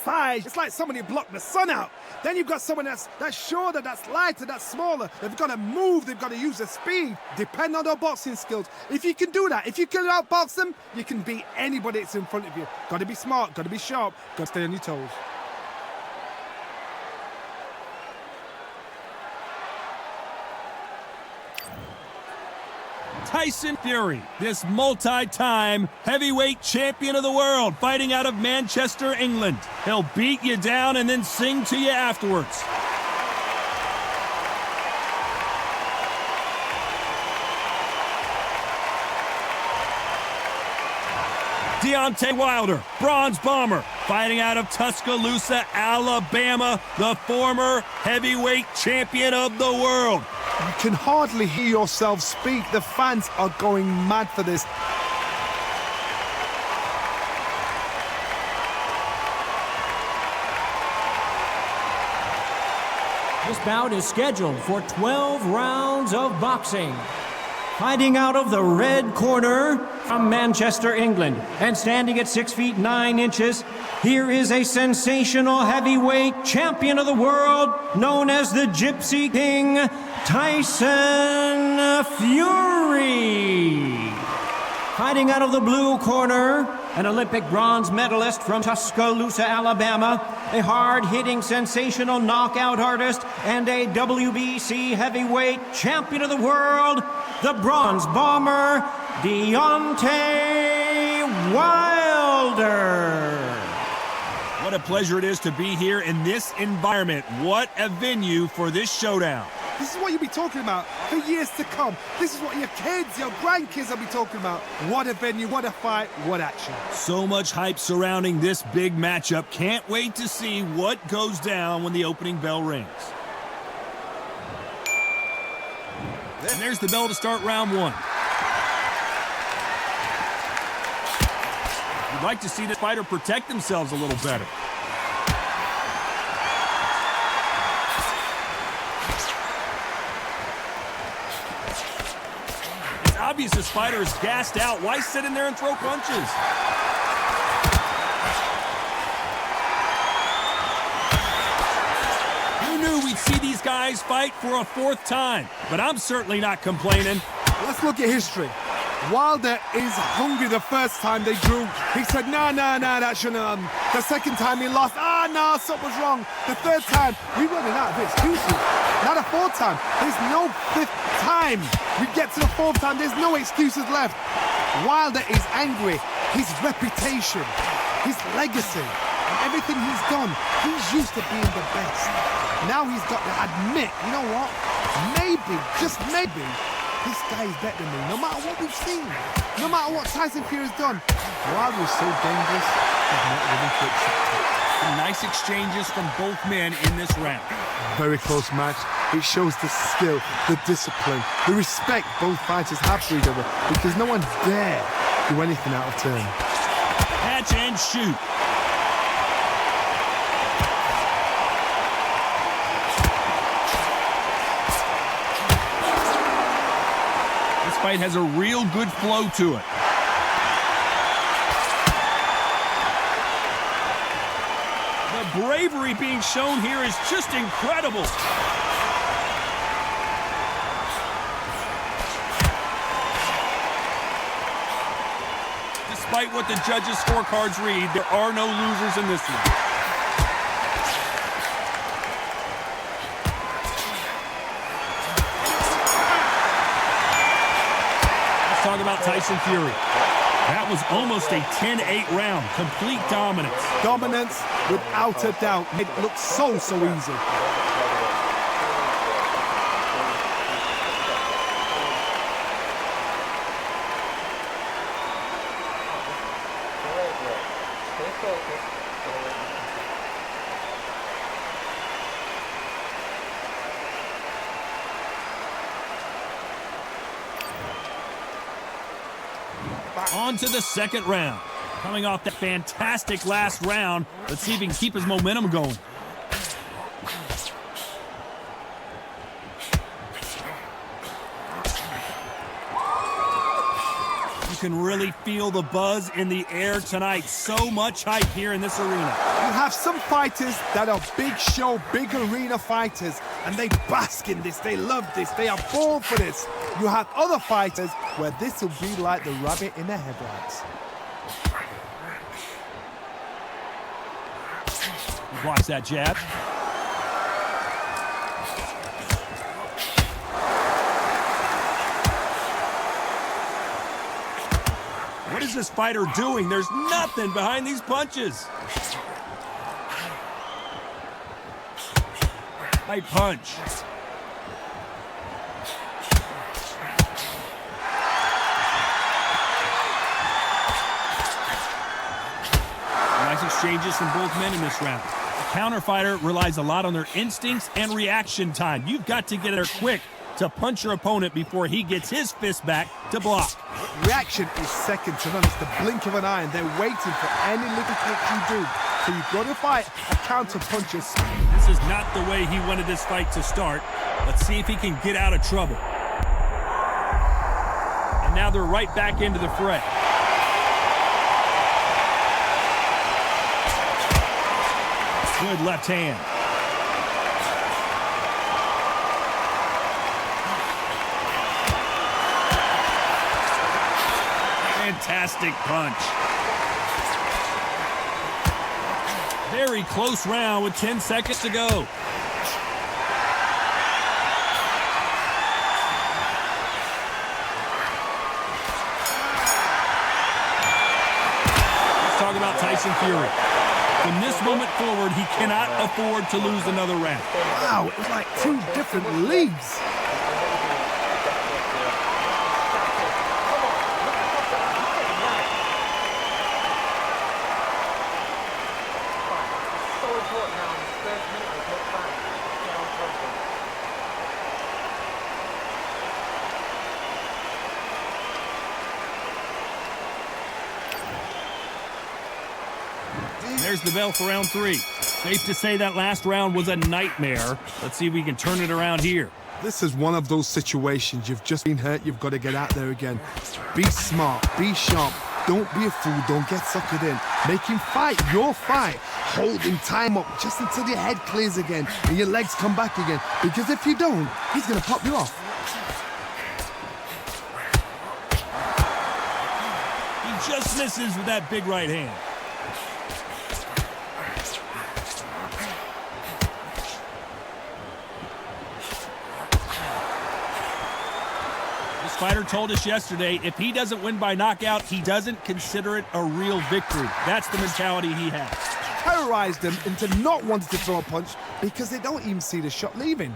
size. It's like somebody blocked the sun out. Then you've got someone that's shorter, that's lighter, that's smaller. They've got to move, they've got to use their speed. Depend on their boxing skills. If you can do that, if you can outbox them, you can beat anybody that's in front of you. Got to be smart, got to be sharp, got to stay on your toes. Tyson Fury, this multi-time heavyweight champion of the world, fighting out of Manchester, England. He'll beat you down and then sing to you afterwards. Deontay Wilder, bronze bomber, fighting out of Tuscaloosa, Alabama, the former heavyweight champion of the world. You can hardly hear yourself speak. The fans are going mad for this. This bout is scheduled for 12 rounds of boxing. Fighting out of the red corner from Manchester, England, and standing at 6 feet 9 inches, here is a sensational heavyweight champion of the world, known as the Gypsy King, Tyson Fury. Fighting out of the blue corner, an Olympic bronze medalist from Tuscaloosa, Alabama, a hard-hitting, sensational knockout artist, and a WBC heavyweight champion of the world, the bronze bomber, Deontay Wilder. What a pleasure it is to be here in this environment. What a venue for this showdown. This is what you'll be talking about for years to come. This is what your kids, your grandkids will be talking about. What a venue, what a fight, what action. So much hype surrounding this big matchup. Can't wait to see what goes down when the opening bell rings. And there's the bell to start round one. You'd like to see this fighter protect themselves a little better. It's obvious this fighter is gassed out. Why sit in there and throw punches? Who knew we'd see these guys fight for a fourth time? But I'm certainly not complaining. Let's look at history. Wilder is hungry the first time they drew. He said, no, that shouldn't have. The second time he lost, no, something was wrong. The third time, we're running out of excuses. Now the fourth time, there's no fifth time. We get to the fourth time, there's no excuses left. Wilder is angry. His reputation, his legacy, and everything he's done, he's used to being the best. Now he's got to admit, you know what? Maybe, just maybe, this guy is better than me, no matter what we've seen. No matter what Tyson Fury has done. Wilder is so dangerous, he's not willing to accept it. Some nice exchanges from both men in this round. Very close match. It shows the skill, the discipline, the respect both fighters have for each other, because no one dare do anything out of turn. Catch and shoot. This fight has a real good flow to it. The bravery being shown here is just incredible. Despite what the judges' scorecards read, there are no losers in this one. Let's talk about Tyson Fury. That was almost a 10-8 round. Complete dominance. Dominance, without a doubt. It looks so easy. On to the second round. Coming off that fantastic last round, let's see if he can keep his momentum going. You can really feel the buzz in the air tonight. So much hype here in this arena. You have some fighters that are big show, big arena fighters, and they bask in this, they love this, they are born for this. You have other fighters where this will be like the rabbit in the headlights. Watch that jab. What is this fighter doing? There's nothing behind these punches. High punch. Nice exchanges from both men in this round. The counter fighter relies a lot on their instincts and reaction time. You've got to get there quick to punch your opponent before he gets his fist back to block. Reaction is second to none. It's the blink of an eye, and they're waiting for any little trick you do. So you've got to fight a counter puncher. This is not the way he wanted this fight to start. Let's see if he can get out of trouble. And now they're right back into the fray. Good left hand. Fantastic punch. Very close round with 10 seconds to go. Let's talk about Tyson Fury. From this moment forward, he cannot afford to lose another round. Wow, it was like two different leagues. There's the bell for round 3. Safe to say that last round was a nightmare. Let's see if we can turn it around here. This is one of those situations. You've just been hurt. You've got to get out there again. Be smart. Be sharp. Don't be a fool. Don't get suckered in. Make him fight your fight. Holding time up just until your head clears again and your legs come back again. Because if you don't, he's going to pop you off. He just misses with that big right hand. Fighter told us yesterday, if he doesn't win by knockout, he doesn't consider it a real victory. That's the mentality he has. Terrorized them into not wanting to throw a punch because they don't even see the shot leaving.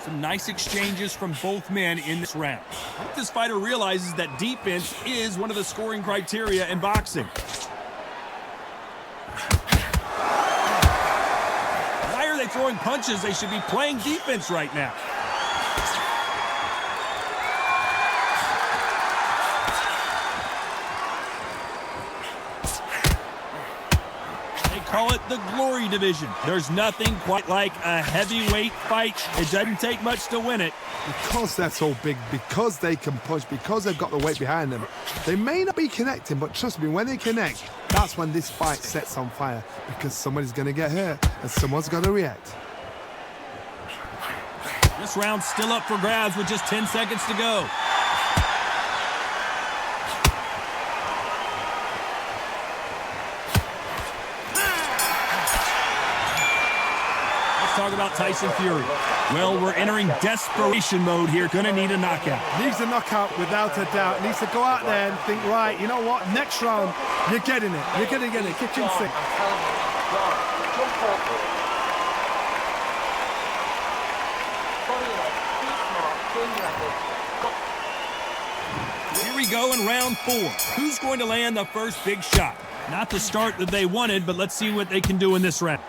Some nice exchanges from both men in this round. I hope this fighter realizes that defense is one of the scoring criteria in boxing. Why are they throwing punches? They should be playing defense right now. Call it the glory division. There's nothing quite like a heavyweight fight. It doesn't take much to win it. Because they're so big, because they can punch, because they've got the weight behind them, they may not be connecting, but trust me, when they connect, that's when this fight sets on fire, because somebody's going to get hurt and someone's got to react. This round's still up for grabs with just 10 seconds to go. Talk about Tyson Fury. Well, we're entering desperation mode here. Gonna need a knockout. Needs a knockout without a doubt. Needs to go out there and think, right, you know what? Next round, you're getting it. You're gonna get it. Kitchen sink. Here we go in round 4. Who's going to land the first big shot? Not the start that they wanted, but let's see what they can do in this round.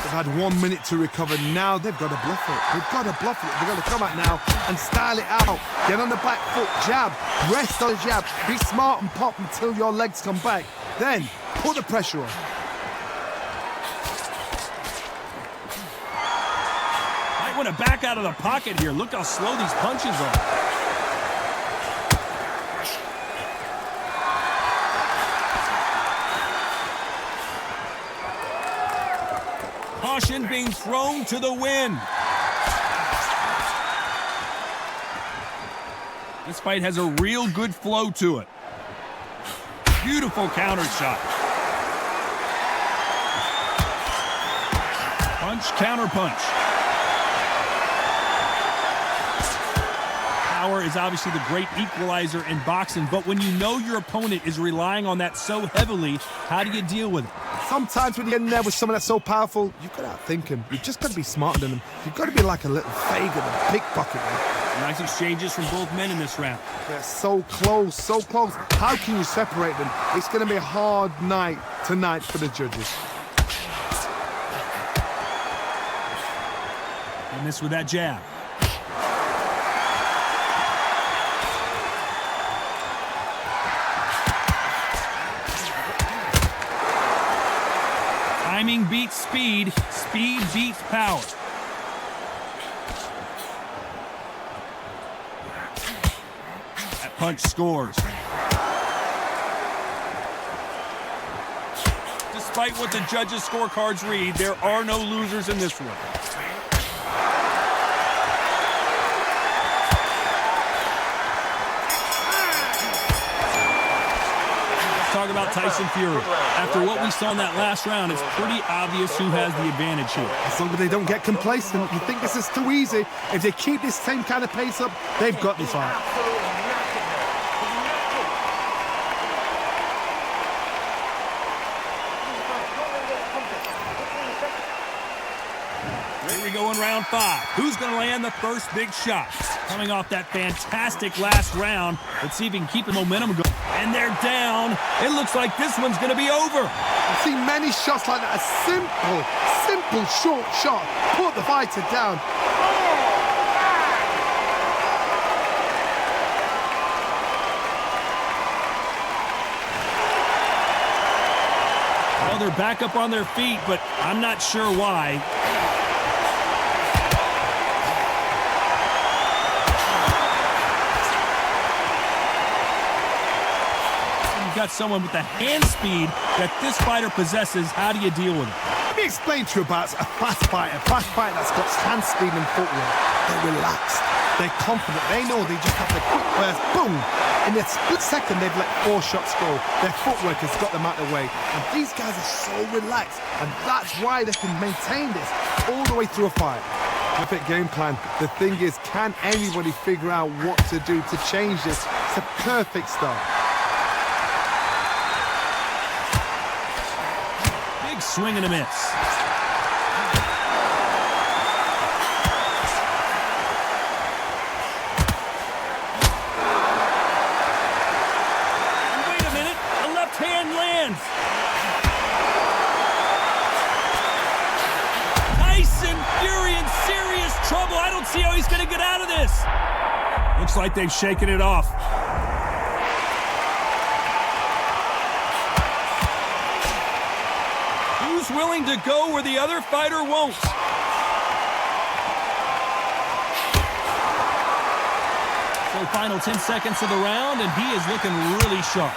They've had 1 minute to recover. Now they've got to bluff it. They've got to bluff it. They've got to come out now and style it out. Get on the back foot, jab, rest on the jab. Be smart and pop until your legs come back. Then put the pressure on. Might want to back out of the pocket here. Look how slow these punches are. Caution being thrown to the wind. This fight has a real good flow to it. Beautiful counter shot. Punch, counter punch. Power is obviously the great equalizer in boxing, but when you know your opponent is relying on that so heavily, how do you deal with it? Sometimes when you get in there with someone that's so powerful, you've got to outthink him. You've just got to be smarter than him. You've got to be like a little Fagin and pickpocket him. Nice exchanges from both men in this round. They're so close, so close. How can you separate them? It's going to be a hard night tonight for the judges. And this with that jab. Timing beats speed. Speed beats power. That punch scores. Despite what the judges' scorecards read, there are no losers in this one. Talk about Tyson Fury. After what we saw in that last round, it's pretty obvious who has the advantage here. As long as they don't get complacent, you think this is too easy. If they keep this same kind of pace up, they've got this fight. Here we go in round 5. Who's going to land the first big shot? Coming off that fantastic last round, let's see if he can keep the momentum going. And they're down. It looks like this one's going to be over. I've seen many shots like that. A simple, short shot. Put the fighter down. Well, they're back up on their feet, but I'm not sure why. Got someone with the hand speed that this fighter possesses. How do you deal with it? Let me explain to you about a fast fighter that's got hand speed and footwork. They're relaxed. They're confident. They know they just have the quick burst. Boom! In a split second, they've let 4 shots go. Their footwork has got them out of the way. And these guys are so relaxed. And that's why they can maintain this all the way through a fight. Perfect game plan. The thing is, can anybody figure out what to do to change this? It's a perfect start. Swing and a miss. Wait a minute, a left hand lands. Tyson Fury in serious trouble. I don't see how he's going to get out of this. Looks like they've shaken it off. Willing to go where the other fighter won't. So final 10 seconds of the round, and he is looking really sharp.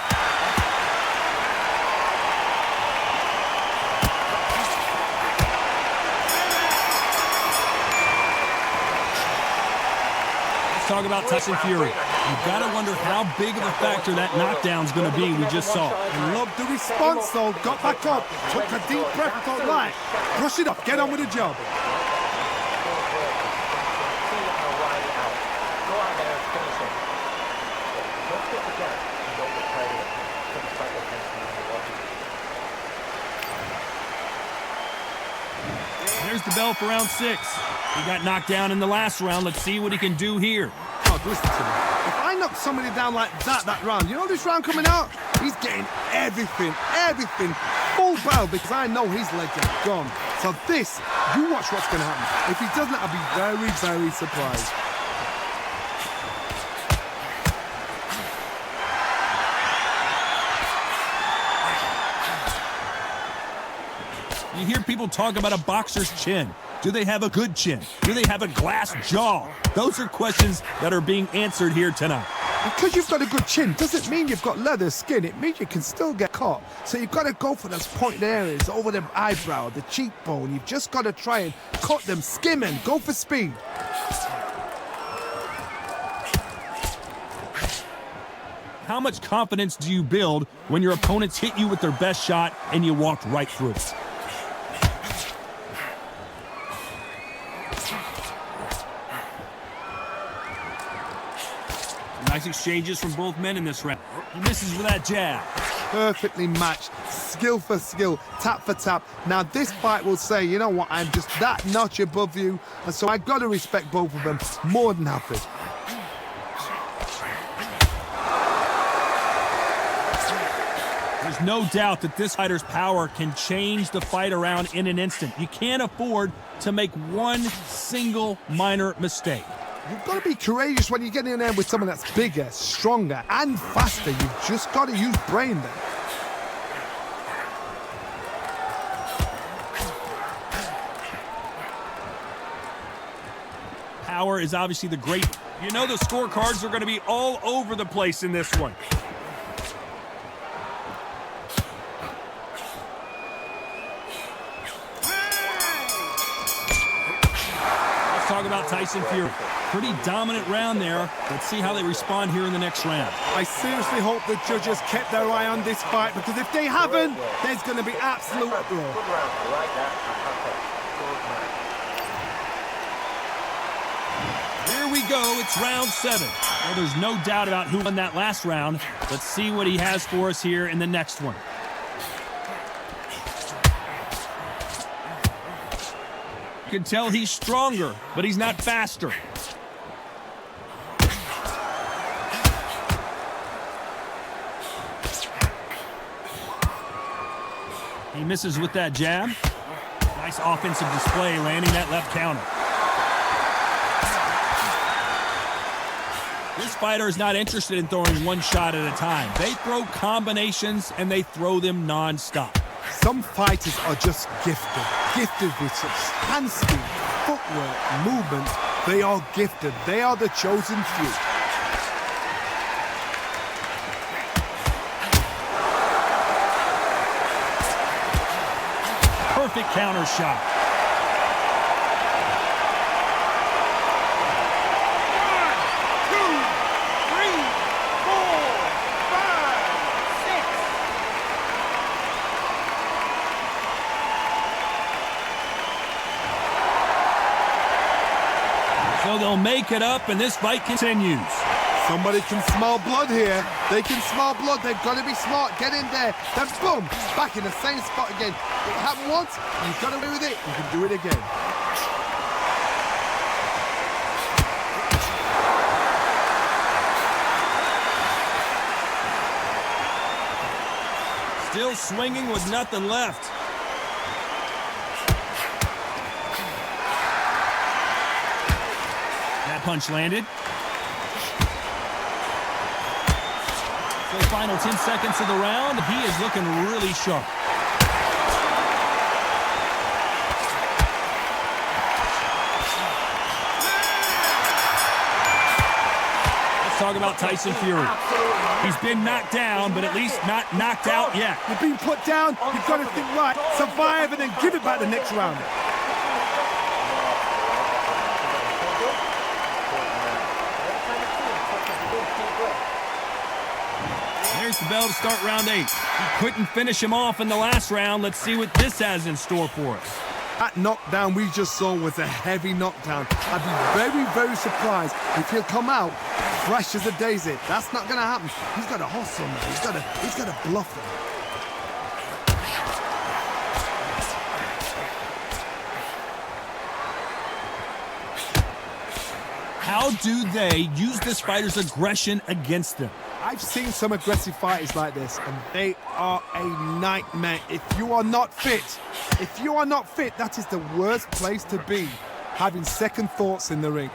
Let's talk about Tyson Fury. You've got to wonder how big of a factor that knockdown's going to be. We just saw. Loved the response, though. Got back up, took a deep breath, thought, right, brush it off, get on with the job. There's the bell for round 6. He got knocked down in the last round. Let's see what he can do here. Oh, listen to me. If I knock somebody down like that round, you know this round coming out? He's getting everything, full barrel, because I know his legs are gone. So this, you watch what's going to happen. If he doesn't, I'll be very, very surprised. You hear people talk about a boxer's chin. Do they have a good chin? Do they have a glass jaw? Those are questions that are being answered here tonight. Because you've got a good chin doesn't mean you've got leather skin. It means you can still get caught. So you've got to go for those pointed areas over the eyebrow, the cheekbone. You've just got to try and cut them, skim and go for speed. How much confidence do you build when your opponents hit you with their best shot and you walked right through it? Nice exchanges from both men in this round. He misses with that jab. Perfectly matched, skill for skill, tap for tap. Now this fight will say, you know what, I'm just that notch above you, and so I've got to respect both of them more than happy. There's no doubt that this fighter's power can change the fight around in an instant. You can't afford to make one single minor mistake. You've got to be courageous when you get in there with someone that's bigger, stronger, and faster. You've just got to use brain there. Power is obviously the great. You know the scorecards are going to be all over the place in this one. Let's talk about Tyson Fury. Pretty dominant round there. Let's see how they respond here in the next round. I seriously hope the judges kept their eye on this fight, because if they haven't, there's going to be absolute uproar. Here we go. It's round 7. Well, there's no doubt about who won that last round. Let's see what he has for us here in the next one. You can tell he's stronger, but he's not faster. He misses with that jab. Nice offensive display, landing that left counter. This fighter is not interested in throwing one shot at a time. They throw combinations, and they throw them non-stop. Some fighters are just gifted with such hand speed, footwork, movement. They are gifted. They are the chosen few. Perfect counter shot. So they'll make it up, and this fight continues. Somebody can smell blood here. They can smell blood. They've got to be smart. Get in there. Then boom, back in the same spot again. It happened once. You've got to do with it. You can do it again. Still swinging with nothing left. That punch landed. So final 10 seconds of the round. He is looking really sharp. Let's talk about Tyson Fury. He's been knocked down, but at least not knocked out yet. You've been put down. You've got to think right. Survive and then give it back the next round. There's the bell to start round 8. He couldn't finish him off in the last round. Let's see what this has in store for us. That knockdown we just saw was a heavy knockdown. I'd be very, very surprised if he'll come out fresh as a daisy. That's not going to happen. He's got to hustle now. He's got to bluff him. How do they use this fighter's aggression against them? I've seen some aggressive fighters like this, and they are a nightmare. If you are not fit, that is the worst place to be, having second thoughts in the ring.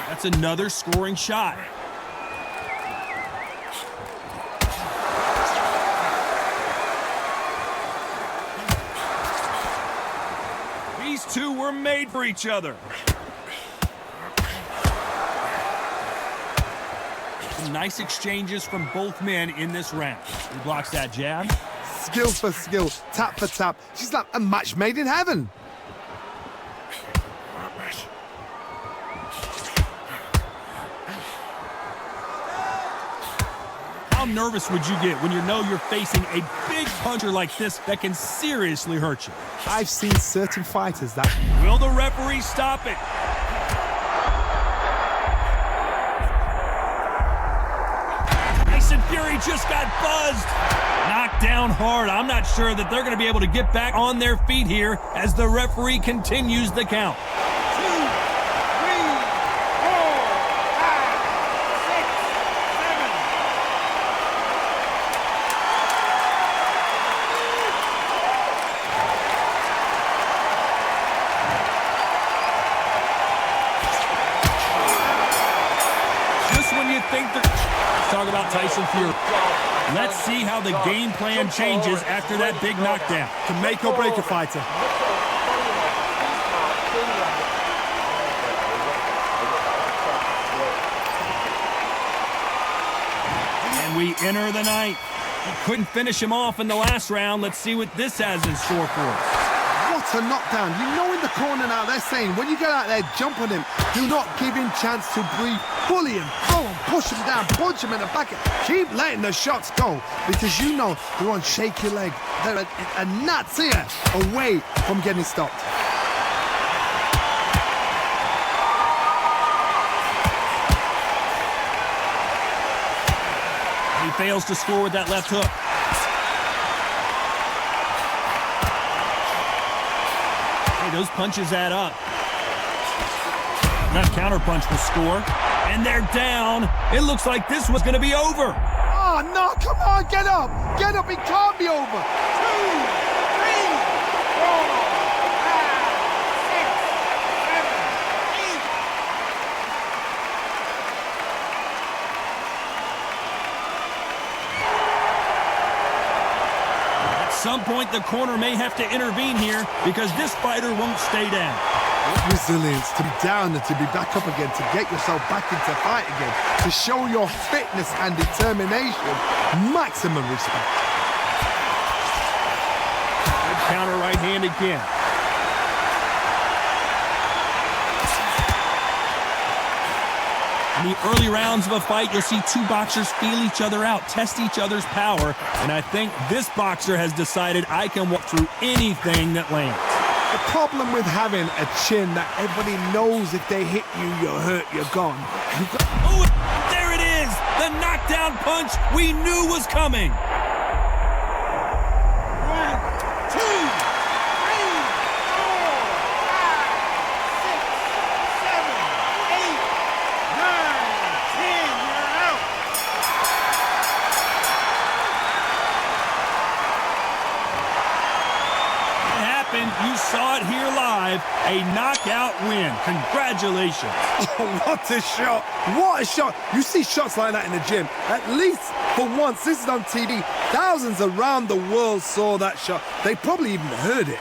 That's another scoring shot. These two were made for each other. Some nice exchanges from both men in this round. He blocks that jab. Skill for skill, tap for tap. She's like a match made in heaven. How nervous would you get when you know you're facing a big puncher like this that can seriously hurt you? I've seen certain fighters that... Will the referee stop it? Tyson Fury just got buzzed. Knocked down hard. I'm not sure that they're going to be able to get back on their feet here as the referee continues the count. 2, 3, 4, 5, 6, 7, 8, 9, 10. Just when you think that... Let's talk about Tyson Fury. Let's see how the game plan changes after that big knockdown. To make or break a fighter. And we enter the ninth. Couldn't finish him off in the last round. Let's see what this has in store for us. What a knockdown. You know in the corner now they're saying, when you get out there, jump on him. Do not give him chance to breathe. Bully him, throw him, push him down, punch him in the back. Keep letting the shots go because you know they're on shaky leg. They're a gnat's ear away from getting stopped. He fails to score with that left hook. Hey, those punches add up. That counter punch will score. And they're down. It looks like this was going to be over. Oh, no, come on, get up. Get up, it can't be over. 2, 3, 4, 5, 6, 7, 8. At some point, the corner may have to intervene here because this fighter won't stay down. Resilience, to be down and to be back up again, to get yourself back into fight again, to show your fitness and determination. Maximum respect. Good counter right hand again. In the early rounds of a fight, you'll see two boxers feel each other out, test each other's power, and I think this boxer has decided I can walk through anything that lands. The problem with having a chin that everybody knows if they hit you, you're hurt, you're gone. Oh, there it is! The knockdown punch we knew was coming! 1, 2, 3, 4, 5, 6, 7, 8, 9, 10. You're out. It happened. You saw it here live. A knockout win. Congratulations. Oh, what a shot! What a shot! You see shots like that in the gym. At least for once, this is on TV. Thousands around the world saw that shot. They probably even heard it.